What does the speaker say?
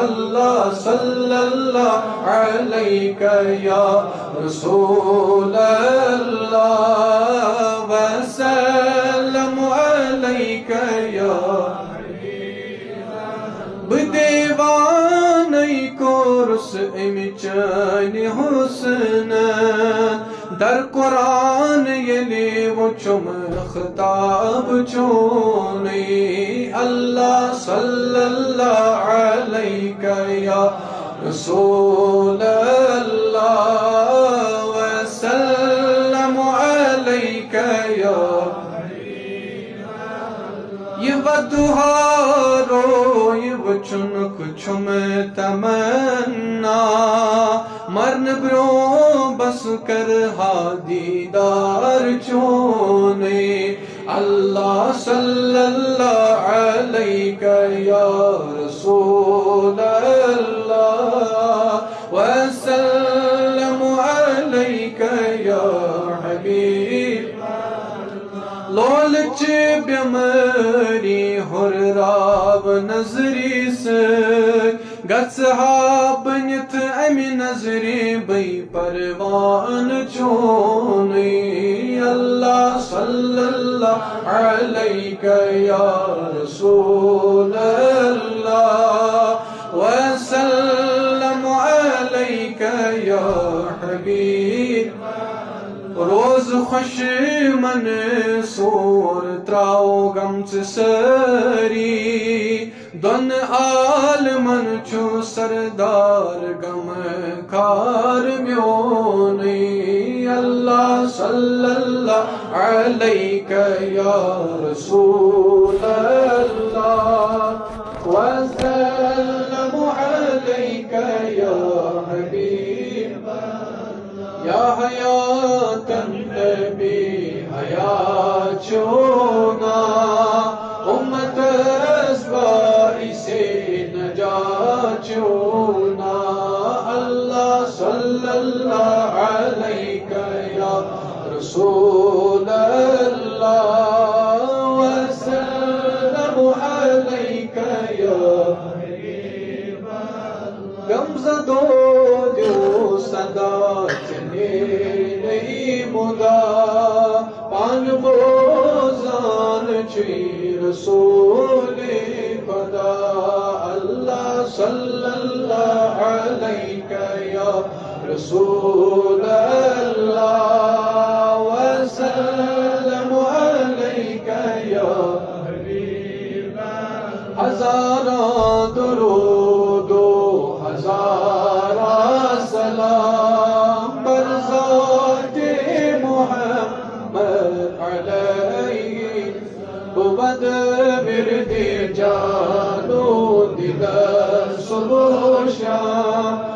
अल्लाह सल्लल्लाहु अलैका या रसूल अल्लाह वसल्लम अलैका या बदेवानई कोरस इमचान हुस्न दर कुरान यले वो चुम खिताब चोने अल्लाह सल्लल्लाहु अलैका या रसूल अल्लाह वसल्लम अलैका या ये वदुहारो ये वचन कुछ में तमन्ना मरन ब्रो बस कर हादीदार चोने अल्लाह सल्लल्लाहु अलैका या रसूल अल्लाह वसल्लम अलैका या हबीब लोलच बेमारी हुर्राब नजरी से गत्सहा बनित अमि नजरी बई परवान चोने अल्लाह सल्लल्लाहु अलैका या रसूल अल्लाह वसल्लम अलैका या हबीब रोज खुश मन सोर त्राओ गम सरी दोन आलमन चो सरदार गम कार म्योने अल्लाह सल्लल्लाहु अलैका या रसूल अल्लाह वसल्लम अलैका या हबीब या हयातन नबी हया चोना उम्मत अस्बाई से नजा चोना अल्लाह सल्लल्लाहु अलैका या रसूल अल्लाह वसल्लम अलैका या हबीब गमज़दो दो सदा चले नहीं मुदा पान बोजान ची रसूल खुदा अल्लाह सल्लल्लाहु अलैका या रसूल अल्लाह वसल्लम अलैका या हबीब हज़ारा दुरूदो हज़ारा सलाम बरज़ाते मुहम्मद अलैहि बुबद बिरदे जानो दिल सुबह शाम